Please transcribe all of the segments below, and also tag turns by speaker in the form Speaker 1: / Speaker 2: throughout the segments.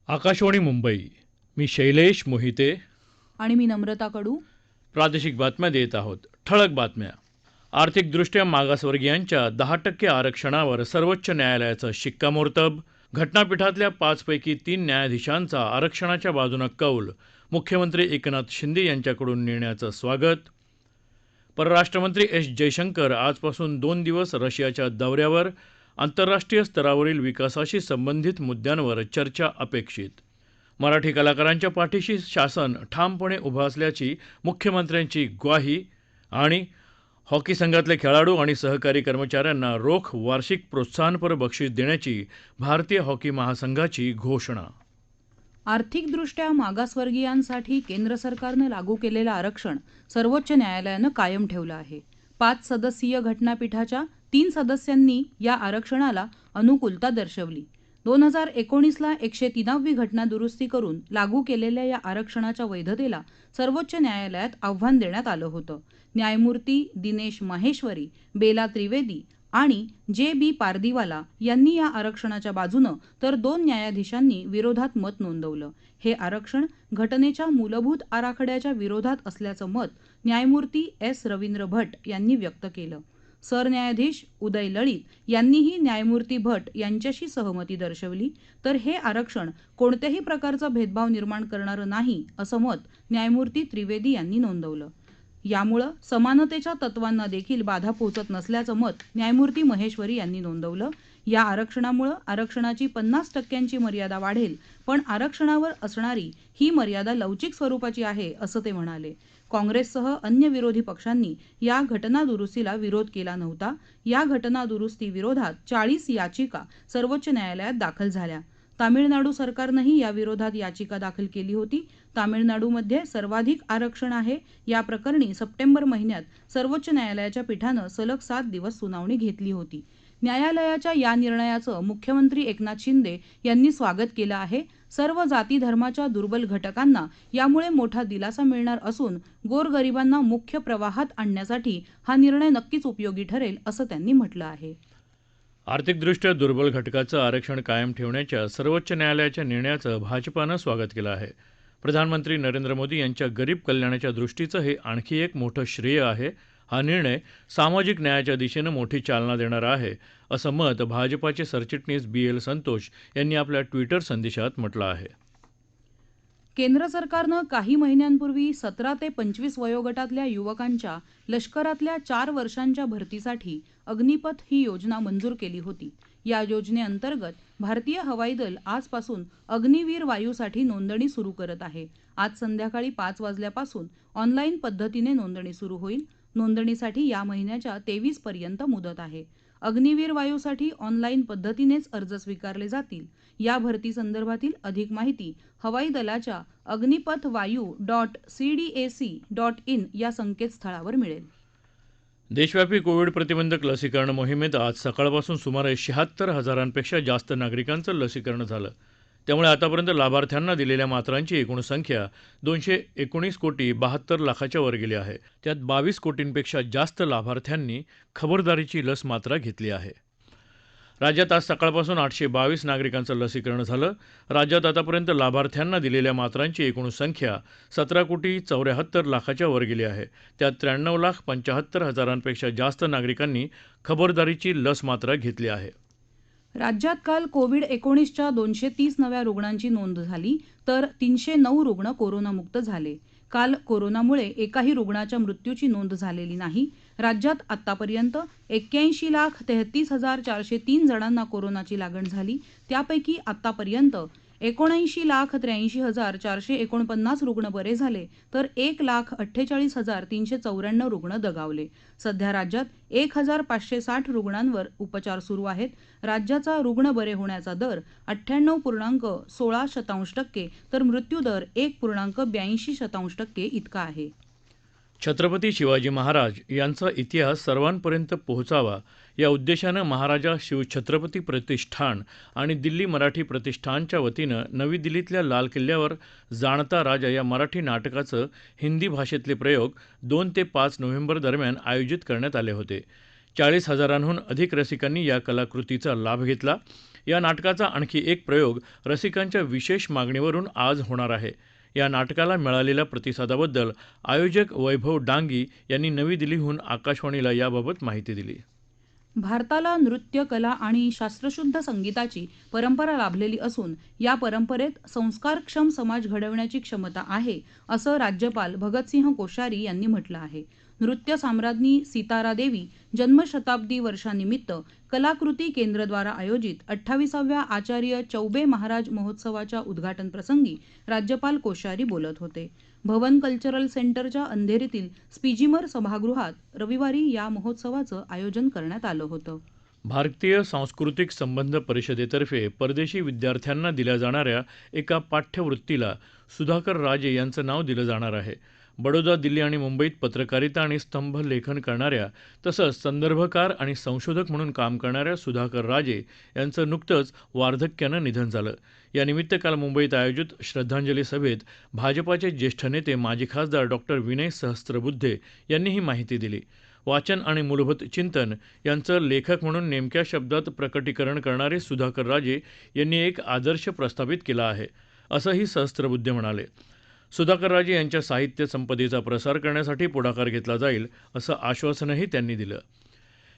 Speaker 1: आकाशवाणी मुंबई. मी शैलेश मोहिते.
Speaker 2: आणि मी नम्रता कडू.
Speaker 1: प्रादेशिक बातम्या देत आहोत. ठळक बातम्या. आर्थिकदृष्ट्या मागासवर्गीयांच्या 10% आरक्षणावर सर्वोच्च न्यायालयाचं शिक्कामोर्तब. घटनापीठातल्या 5 पैकी 3 न्यायाधीशांचा आरक्षणाच्या बाजूनं कौल. मुख्यमंत्री एकनाथ शिंदे यांच्याकडून निर्णयाचं स्वागत. परराष्ट्रमंत्री एस जयशंकर आजपासून 2 दिवस रशियाच्या दौऱ्यावर. आंतरराष्ट्रीय स्तरावरील विकासाशी संबंधित मुद्द्यांवर चर्चा अपेक्षित. मराठी कलाकारांच्या पाठीशी शासन ठामपणे उभं असल्याची मुख्यमंत्र्यांची ग्वाही. आणि हॉकी संघातले खेळाडू आणि सहकारी कर्मचाऱ्यांना रोख वार्षिक प्रोत्साहनपर बक्षीस देण्याची भारतीय हॉकी महासंघाची घोषणा.
Speaker 2: आर्थिकदृष्ट्या मागासवर्गीयांसाठी केंद्र सरकारनं लागू केलेलं आरक्षण सर्वोच्च न्यायालयानं कायम ठेवलं आहे. 5 सदस्यीय घटनापीठाच्या 3 सदस्यांनी या आरक्षणाला अनुकूलता दर्शवली. 2019ला 103वी घटना दुरुस्ती करून लागू केलेल्या या आरक्षणाच्या वैधतेला सर्वोच्च न्यायालयात आव्हान देण्यात आलं होतं. न्यायमूर्ती दिनेश माहेश्वरी, बेला त्रिवेदी आणि जे बी पारदीवाला यांनी या आरक्षणाच्या बाजूनं तर 2 न्यायाधीशांनी विरोधात मत नोंदवलं. हे आरक्षण घटनेच्या मूलभूत आराखड्याच्या विरोधात असल्याचं मत न्यायमूर्ती एस रवींद्र भट यांनी व्यक्त केलं. सरन्यायाधीश उदय लळित यांनीही न्यायमूर्ती भट यांच्याशी सहमती दर्शवली. तर हे आरक्षण कोणत्याही प्रकारचा भेदभाव निर्माण करणारं नाही असं मत न्यायमूर्ती त्रिवेदी यांनी नोंदवलं. यामुळं समानतेच्या तत्वांना देखील बाधा पोहोचत नसल्याचं मत न्यायमूर्ती महेश्वरी यांनी नोंदवलं. या आरक्षणामुळं आरक्षणाची 50% मर्यादा वाढेल, पण आरक्षणावर असणारी ही मर्यादा लवचिक स्वरूपाची आहे असं ते म्हणाले. काँग्रेससह अन्य विरोधी पक्षांनी या घटना दुरुस्तीला विरोध केला नव्हता. या घटना दुरुस्ती विरोधात 40 याचिका सर्वोच्च न्यायालयात दाखल झाल्या. तामिळनाडू सरकारनंही याविरोधात याचिका दाखल केली होती. तामिळनाडूमध्ये सर्वाधिक आरक्षण आहे. या प्रकरणी सप्टेंबर महिन्यात सर्वोच्च न्यायालयाच्या पीठानं सलग 7 दिवस सुनावणी घेतली होती. न्यायालयाच्या या निर्णयाचं मुख्यमंत्री एकनाथ शिंदे यांनी स्वागत केलं आहे. सर्व जाती धर्माच्या दुर्बल घटकांना यामुळे मोठा दिलासा मिळणार असून गोरगरिबांना मुख्य प्रवाहात आणण्यासाठी हा निर्णय नक्कीच उपयोगी ठरेल असं त्यांनी म्हटलं आहे.
Speaker 1: आर्थिकदृष्ट्या दुर्बल घटकाचं आरक्षण कायम ठेवण्याच्या सर्वोच्च न्यायालयाच्या निर्णयाचं भाजपानं स्वागत केलं आहे. प्रधानमंत्री नरेंद्र मोदी यांच्या गरीब कल्याणाच्या दृष्टीचं हे आणखी एक मोठं श्रेय आहे. हा निर्णय सामाजिक न्यायाच्या दिशेनं मोठी चालना देणारा आहे, असं मत भाजपाचे सरचिटणीस BL संतोष यांनी आपल्या ट्विटर संदेशात म्हटलं आहे.
Speaker 2: केंद्र सरकारनं काही महिन्यांपूर्वी 17 ते 25 वयोगटातल्या युवकांच्या लष्करातल्या 4 वर्षांच्या भरतीसाठी अग्निपथ ही योजना मंजूर केली होती. या योजनेअंतर्गत भारतीय हवाई दल आजपासून अग्निवीर वायूसाठी नोंदणी सुरू करत आहे. आज संध्याकाळी 5 वाजल्यापासून ऑनलाईन पद्धतीने नोंदणी सुरू होईल. नोंदणीसाठी या महिन्याच्या 23 पर्यंत मुदत आहे. अग्निवीर वायूसाठी ऑनलाईन पद्धतीनेच अर्ज स्वीकारले जातील. या भरतीसंदर्भातील अधिक माहिती हवाई दलाच्या अग्निपथवायू.cdac.in या संकेतस्थळावर मिळेल.
Speaker 1: देशव्यापी कोविड प्रतिबंधक लसीकरण मोहिमेत आज सकाळपासून सुमारे 76,000पेक्षा जास्त नागरिकांचं लसीकरण झालं. त्यामुळे आतापर्यंत लाभार्थ्यांना दिलेल्या मात्रांची एकूण संख्या 219,72,00,000च्या वर गेली आहे. त्यात 22 कोटींपेक्षा जास्त लाभार्थ्यांनी खबरदारीची लस मात्रा घेतली आहे. राज्यात आज सकाळपासून 822 नागरिकांचं लसीकरण झालं. राज्यात आतापर्यंत लाभार्थ्यांना दिलेल्या मात्रांची एकूण संख्या 17,74,00,000च्या वर गेली आहे. त्यात 93,75,000पेक्षा जास्त नागरिकांनी खबरदारीची लस मात्रा घेतली आहे.
Speaker 2: राज्यात काल कोविड-19च्या 230 नव्या रुग्णांची नोंद झाली, तर 309 रुग्ण कोरोनामुक्त झाले. काल कोरोनामुळे एकाही रुग्णाच्या मृत्यूची नोंद झालेली नाही. राज्यात आत्तापर्यंत 81,33,403 जणांना कोरोनाची लागण झाली. त्यापैकी आत्तापर्यंत 79,83,449 रुग्ण बरे झाले, तर 1,48,394 रुग्ण दगावले. सध्या राज्यात 1,560 रुग्णांवर उपचार सुरू आहेत. राज्याचा रुग्ण बरे होण्याचा दर 98.16% तर मृत्यूदर 1.82% इतका आहे.
Speaker 1: छत्रपती शिवाजी महाराज यांचा इतिहास सर्वांपर्यंत पोहोचावा या उद्देशानं महाराजा शिवछत्रपती प्रतिष्ठान आणि दिल्ली मराठी प्रतिष्ठानच्या वतीनं नवी दिल्लीतल्या लाल किल्ल्यावर जाणता राजा या मराठी नाटकाचं हिंदी भाषेतले प्रयोग 2 ते 5 नोव्हेंबर दरम्यान आयोजित करण्यात आले होते. 40,000हून अधिक रसिकांनी या कलाकृतीचा लाभ घेतला. या नाटकाचा आणखी एक प्रयोग रसिकांच्या विशेष मागणीवरून आज होणार आहे. या नाटकाला मिळालेल्या प्रतिसादाबद्दल आयोजक वैभव डांगी यांनी नवी दिल्लीहून आकाशवाणीला याबाबत माहिती दिली.
Speaker 2: भारताला नृत्य कला आणि शास्त्रशुद्ध संगीताची परंपरा लाभलेली असून या परंपरेत संस्कारक्षम समाज घडवण्याची क्षमता आहे, असं राज्यपाल भगतसिंह कोश्यारी यांनी म्हटलं आहे. नृत्य सम्राज्ञी सितारा देवी जन्मशताब्दी वर्षानिमित्त कलाकृती केंद्रद्वारा आयोजित 28व्या आचार्य चौबे महाराज महोत्सवाच्या उद्घाटन प्रसंगी राज्यपाल कोश्यारी बोलत होते. भवन कल्चरल सेंटरच्या अंधेरीतील स्पीजिमर सभागृहात रविवारी या महोत्सवाचं आयोजन करण्यात आलं होतं.
Speaker 1: भारतीय सांस्कृतिक संबंध परिषदेतर्फे परदेशी विद्यार्थ्यांना दिल्या जाणाऱ्या एका पाठ्यवृत्तीला सुधाकर राजे यांचं नाव दिलं जाणार आहे. बडोदा, दिल्ली आणि मुंबईत पत्रकारिता आणि स्तंभ लेखन करणाऱ्या तसंच संदर्भकार आणि संशोधक म्हणून काम करणाऱ्या सुधाकर राजे यांचं नुकतंच वार्धक्यानं निधन झालं. यानिमित्त काल मुंबईत आयोजित श्रद्धांजली सभेत भाजपाचे ज्येष्ठ नेते माजी खासदार डॉक्टर विनय सहस्त्रबुद्धे यांनी ही माहिती दिली. वाचन आणि मूलभूत चिंतन यांचं लेखक म्हणून नेमक्या शब्दात प्रकटीकरण करणारे सुधाकर राजे यांनी एक आदर्श प्रस्थापित केला आहे, असंही सहस्त्रबुद्धे म्हणाले. सुधाकर राजे यांच्या साहित्य संपदेचा प्रसार करण्यासाठी पुढाकार घेतला जाईल, असं आश्वासनही त्यांनी दिलं.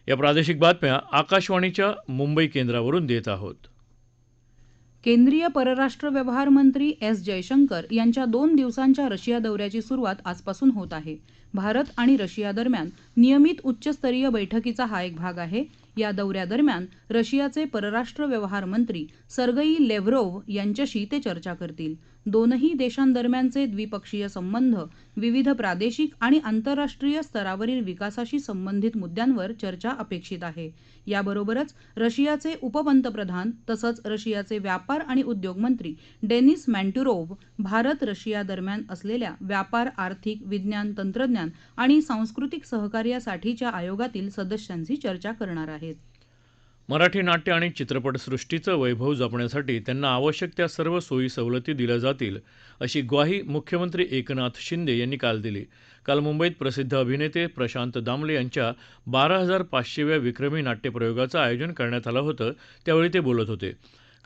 Speaker 1: या प्रादेशिक बातम्या आकाशवाणीच्या मुंबई केंद्रावरून देत आहोत.
Speaker 2: केंद्रीय परराष्ट्र व्यवहार मंत्री एस जयशंकर यांच्या 2 दिवसांच्या रशिया दौऱ्याची सुरुवात आजपासून होत आहे. भारत आणि रशिया दरम्यान नियमित उच्चस्तरीय बैठकीचा हा एक भाग आहे. या दौऱ्यादरम्यान रशियाचे परराष्ट्र व्यवहार मंत्री सर्गई लेव्हरोव्ह यांच्याशी ते चर्चा करतील. दोनही देशांदरम्यानचे द्विपक्षीय संबंध विविध प्रादेशिक आणि आंतरराष्ट्रीय स्तरावरील विकासाशी संबंधित मुद्द्यांवर चर्चा अपेक्षित आहे. याबरोबरच रशियाचे उपपंतप्रधान तसंच रशियाचे व्यापार आणि उद्योग मंत्री डेनिस मॅन्टुरोव्ह भारत रशिया दरम्यान असलेल्या व्यापार, आर्थिक, विज्ञान, तंत्रज्ञान आणि सांस्कृतिक सहकार्यासाठीच्या आयोगातील सदस्यांशी चर्चा करणार आहेत.
Speaker 1: मराठी नाट्य आणि चित्रपटसृष्टीचं वैभव जपण्यासाठी त्यांना आवश्यक त्या सर्व सोयी सवलती दिल्या जातील, अशी ग्वाही मुख्यमंत्री एकनाथ शिंदे यांनी काल दिली. काल मुंबईत प्रसिद्ध अभिनेते प्रशांत दामले यांच्या 12,500व्या विक्रमी नाट्यप्रयोगाचं आयोजन करण्यात आलं होतं, त्यावेळी ते बोलत होते.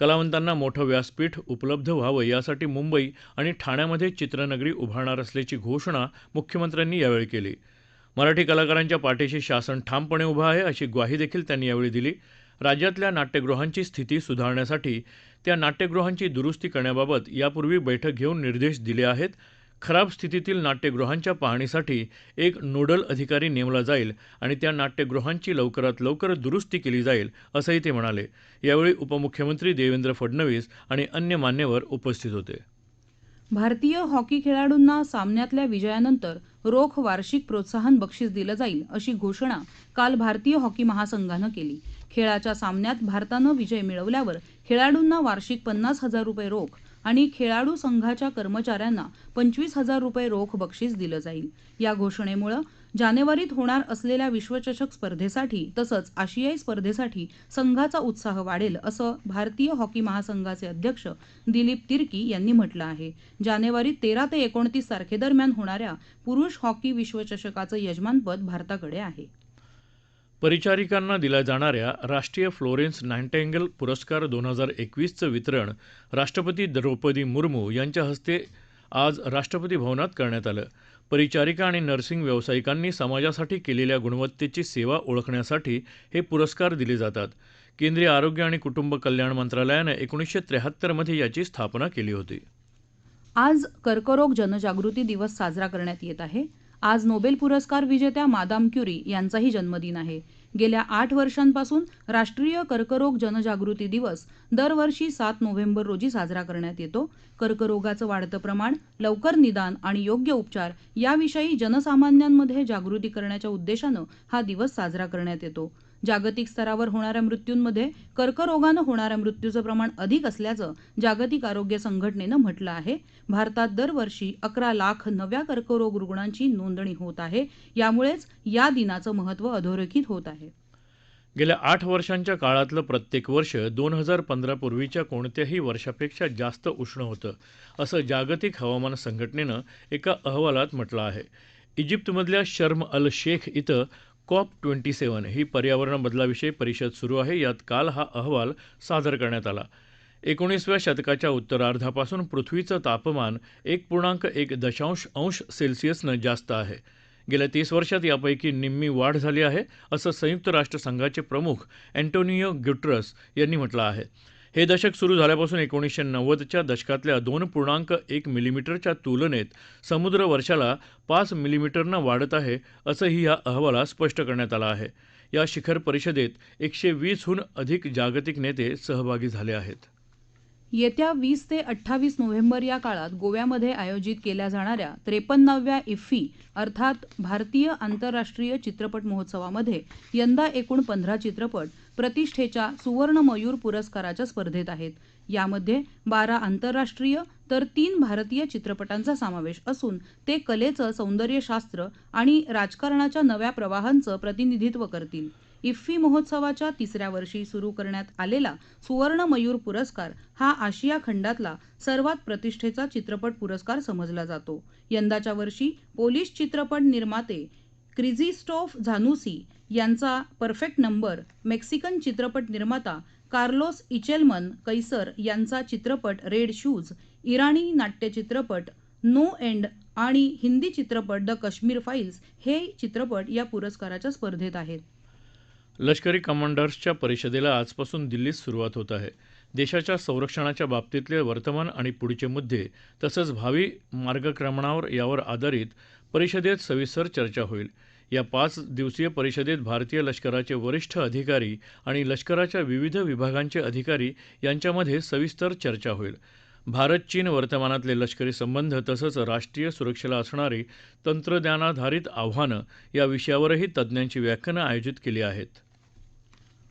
Speaker 1: कलावंतांना मोठं व्यासपीठ उपलब्ध व्हावं यासाठी मुंबई आणि ठाण्यामध्ये चित्रनगरी उभारणार असल्याची घोषणा मुख्यमंत्र्यांनी यावेळी केली. मराठी कलाकारांच्या पाठीशी शासन ठामपणे उभं आहे, अशी ग्वाही देखील त्यांनी यावेळी दिली. राज्यातल्या नाट्यगृहांची स्थिती सुधारण्यासाठी त्या नाट्यगृहांची दुरुस्ती करण्याबाबत यापूर्वी बैठक घेऊन निर्देश दिले आहेत. खराब स्थितीतील नाट्यगृहांच्या पाहणीसाठी एक नोडल अधिकारी नेमला जाईल आणि त्या नाट्यगृहांची लवकरात लवकर दुरुस्ती केली जाईल, असंही ते म्हणाले. यावेळी उपमुख्यमंत्री देवेंद्र फडणवीस आणि अन्य मान्यवर उपस्थित होते.
Speaker 2: भारतीय हॉकी खेळाडूंना सामन्यातल्या विजयानंतर रोख वार्षिक प्रोत्साहन बक्षीस दिलं जाईल, अशी घोषणा काल भारतीय हॉकी महासंघानं केली. खेळाच्या सामन्यात भारतानं विजय मिळवल्यावर खेळाडूंना वार्षिक 50,000 रुपये रोख आणि खेळाडू संघाच्या कर्मचाऱ्यांना 25,000 रुपये रोख बक्षीस दिलं जाईल. या घोषणेमुळे जानेवारीत होणार असलेल्या विश्वचषक स्पर्धेसाठी तसंच आशियाई स्पर्धेसाठी संघाचा उत्साह वाढेल, असं भारतीय हॉकी महासंघाचे अध्यक्ष दिलीप तिर्की यांनी म्हटलं आहे. जानेवारी 13 ते 29 तारखेदरम्यान होणाऱ्या पुरुष हॉकी विश्वचषकाचं यजमानपद भारताकडे आहे.
Speaker 1: परिचारिकांना दिल्या जाणाऱ्या राष्ट्रीय फ्लोरेन्स नायटिंगेल पुरस्कार 2021चं वितरण राष्ट्रपती द्रौपदी मुर्मू यांच्या हस्ते आज राष्ट्रपती भवनात करण्यात आलं. परिचारिका आणि नर्सिंग व्यावसायिकांनी समाजासाठी केलेल्या गुणवत्तेची सेवा ओळखण्यासाठी हे पुरस्कार दिले जातात. केंद्रीय आरोग्य आणि कुटुंब कल्याण मंत्रालयानं 1973 मध्ये याची स्थापना केली होती.
Speaker 2: आज कर्करोग जनजागृती दिवस साजरा करण्यात येत आहे. आज नोबेल पुरस्कार विजेत्या मादाम क्युरी यांचाही जन्मदिन आहे. गेल्या 8 वर्षांपासून राष्ट्रीय कर्करोग जनजागृती दिवस दरवर्षी 7 नोव्हेंबर रोजी साजरा करण्यात येतो. कर्करोगाचं वाढतं प्रमाण, लवकर निदान आणि योग्य उपचार याविषयी जनसामान्यांमध्ये जागृती करण्याच्या उद्देशानं हा दिवस साजरा करण्यात येतो. जागतिक स्तरावर होणाऱ्या मृत्यूंमध्ये कर्करोगानं होणाऱ्या मृत्यूचं प्रमाण अधिक असल्याचं जागतिक आरोग्य संघटनेनं म्हटलं आहे. भारतात दरवर्षी 11 लाख नव्या कर्करोग रुग्णांची नोंदणी होत आहे. यामुळेच या दिनाचं महत्त्व अधोरेखित होत आहे.
Speaker 1: गेल्या 8 वर्षांच्या काळातलं प्रत्येक वर्ष 2015 पूर्वीच्या कोणत्याही वर्षापेक्षा जास्त उष्ण होतं, असं जागतिक हवामान संघटनेनं एका अहवालात म्हटलं आहे. इजिप्तमधल्या शर्म अल शेख इथं COP27 ही पर्यावरण बदलाविषयी परिषद सुरू आहे. यात काल हा अहवाल सादर करण्यात आला. 19व्या शतकाच्या उत्तरार्धापासून पृथ्वीचं तापमान 1.1 अंश सेल्सिअसनं जास्त आहे. गेल्या 30 वर्षात यापैकी निम्मी वाढ झाली आहे, असं संयुक्त राष्ट्रसंघाचे प्रमुख अँटोनियो ग्युटेरस यांनी म्हटलं आहे. हे दशक सुरू झाल्यापासून 1990च्या दशकातल्या 2.1 मिलीमीटरच्या तुलनेत समुद्र वर्षाला 5 मिलीमीटरनं वाढत आहे, असंही या अहवालात स्पष्ट करण्यात आलं आहे. या शिखर परिषदेत 120हून अधिक जागतिक नेते सहभागी झाले आहेत.
Speaker 2: येत्या 20 ते 28 नोव्हेंबर या काळात गोव्यामध्ये आयोजित केल्या जाणाऱ्या 53व्या इफ्फी अर्थात भारतीय आंतरराष्ट्रीय चित्रपट महोत्सवामध्ये यंदा एकूण 15 चित्रपट प्रतिष्ठेच्या सुवर्ण मयूर पुरस्काराच्या स्पर्धेत आहेत. यामध्ये 12 आंतरराष्ट्रीय तर 3 भारतीय चित्रपटांचा समावेश असून ते कलेचं, सौंदर्यशास्त्र आणि राजकारणाच्या नव्या प्रवाहांचं प्रतिनिधित्व करतील. इफ्फी महोत्सवाच्या 3ऱ्या वर्षी सुरू करण्यात आलेला सुवर्ण मयूर पुरस्कार हा आशिया खंडातला सर्वात प्रतिष्ठेचा चित्रपट पुरस्कार समजला जातो. यंदाच्या वर्षी पोलिश चित्रपट निर्माते क्रिझिस्टोफ झानुसी यांचा परफेक्ट नंबर, मेक्सिकन चित्रपट निर्माता कार्लोस इचेलमन कैसर यांचा चित्रपट रेड शूज, इराणी नाट्यचित्रपट नो एंड आणि हिंदी चित्रपट द काश्मीर फाईल्स हे चित्रपट या पुरस्काराच्या स्पर्धेत आहेत.
Speaker 1: लष्करी कमांडर्सच्या परिषदेला आजपासून दिल्लीत सुरुवात होत आहे. देशाच्या संरक्षणाच्या बाबतीतले वर्तमान आणि पुढचे मुद्दे तसंच भावी मार्गक्रमणावर यावर आधारित परिषदेत सविस्तर चर्चा होईल. या 5 दिवसीय परिषदेत भारतीय लष्कराचे वरिष्ठ अधिकारी आणि लष्कराच्या विविध विभागांचे अधिकारी यांच्यामध्ये सविस्तर चर्चा होईल. भारत चीन वर्तमानातले लष्करी संबंध तसंच राष्ट्रीय सुरक्षेला असणारी तंत्रज्ञानाधारित आव्हानं या विषयावरही तज्ज्ञांची व्याख्यानं आयोजित केली आहेत.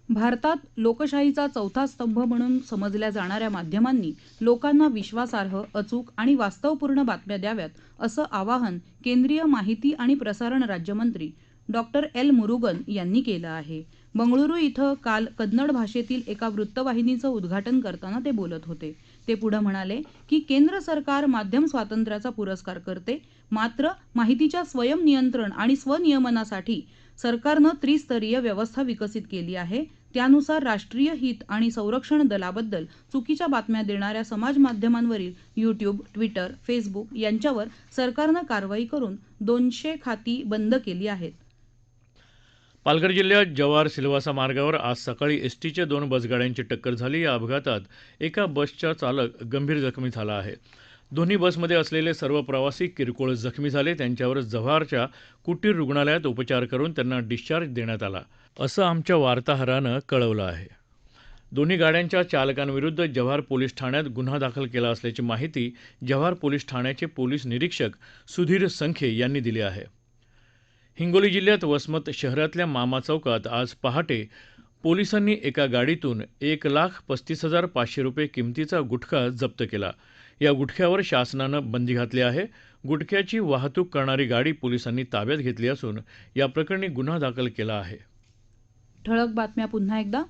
Speaker 2: भारतात लोकशाहीचा चौथा स्तंभ म्हणून समजल्या जाणाऱ्या माध्यमांनी लोकांना विश्वासार्ह, अचूक आणि वास्तवपूर्ण बातम्या द्याव्यात, असं आवाहन केंद्रीय माहिती आणि प्रसारण राज्यमंत्री डॉक्टर एल मुरुगन यांनी केलं आहे. बंगळुरू इथं काल कन्नड भाषेतील एका वृत्तवाहिनीचं उद्घाटन करताना ते बोलत होते. ते पुढे म्हणाले की केंद्र सरकार माध्यम स्वातंत्र्याचा पुरस्कार करते, मात्र माहितीच्या स्वयंनियंत्रण आणि स्वनियमनासाठी सरकारनं त्रिस्तरीय व्यवस्था विकसित केली आहे. त्यानुसार राष्ट्रीय हित आणि संरक्षण दलाबद्दल चुकीच्या बातम्या देणाऱ्या समाज माध्यमांवरील यूट्यूब, ट्विटर, फेसबुक यांच्यावर सरकारनं कारवाई करून 200 खाती बंद केली आहेत.
Speaker 1: पालघर जिल्ह्यात जव्हार सिल्वासा मार्गावर आज सकाळी एसटीच्या 2 बसगाड्यांची टक्कर झाली. या अपघातात एका बसचा चालक गंभीर जखमी झाला आहे. दोन्ही बसमध्ये असलेले सर्व प्रवासी किरकोळ जखमी झाले. त्यांच्यावर जव्हारच्या कुटीर रुग्णालयात उपचार करून त्यांना डिस्चार्ज देण्यात आला, असं आमच्या वार्ताहरानं कळवलं आहे. दोन्ही गाड्यांच्या चालकांविरुद्ध जव्हार पोलीस ठाण्यात गुन्हा दाखल केला असल्याची माहिती जव्हार पोलीस ठाण्याचे पोलीस निरीक्षक सुधीर संखे यांनी दिली आहे. हिंगोली जिल्ह्यात वसमत शहरातल्या मामा चौकात आज पहाटे पोलिसांनी एका गाडीतून 1,35,500 रुपये किमतीचा गुटखा जप्त केला. या गुटख्यावर शासनानं बंदी घातली आहे. गुटख्याची वाहतूक करणारी गाडी पोलिसांनी ताब्यात घेतली असून या प्रकरणी गुन्हा दाखल केला आहे.
Speaker 2: ठळक बातम्या पुन्हा एकदा.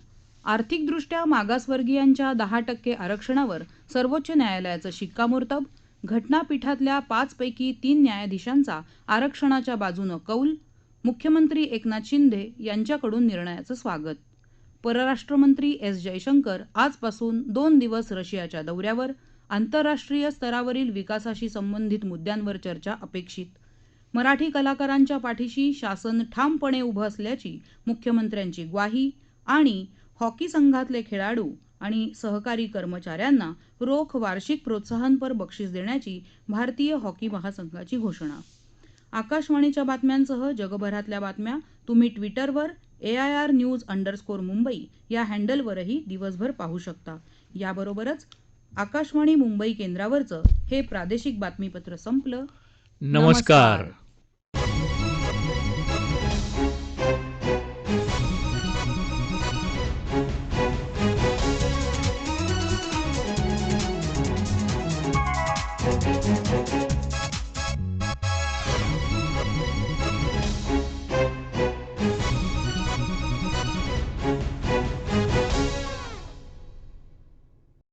Speaker 2: आर्थिकदृष्ट्या मागासवर्गीयांच्या 10% आरक्षणावर सर्वोच्च न्यायालयाचं शिक्कामोर्तब. घटनापीठातल्या 5 पैकी 3 न्यायाधीशांचा आरक्षणाच्या बाजूनं कौल. मुख्यमंत्री एकनाथ शिंदे यांच्याकडून निर्णयाचं स्वागत. परराष्ट्रमंत्री एस जयशंकर आजपासून 2 दिवस रशियाच्या दौऱ्यावर. आंतरराष्ट्रीय स्तरावरील विकासाशी संबंधित मुद्द्यांवर चर्चा अपेक्षित. मराठी कलाकारांच्या पाठीशी शासन ठामपणे उभं असल्याची मुख्यमंत्र्यांची ग्वाही. आणि हॉकी संघातले खेळाडू आणि सहकारी कर्मचाऱ्यांना रोख वार्षिक प्रोत्साहनपर बक्षीस देण्याची भारतीय हॉकी महासंघाची घोषणा. आकाशवाणीच्या बातम्यांसह जगभरातल्या बातम्या तुम्ही ट्विटरवर AIRnews_मुंबई या हँडलवरही दिवसभर पाहू शकता. याबरोबरच आकाशवाणी मुंबई केंद्रावरचं हे प्रादेशिक बातमीपत्र संपलं.
Speaker 1: नमस्कार.
Speaker 3: Thank you.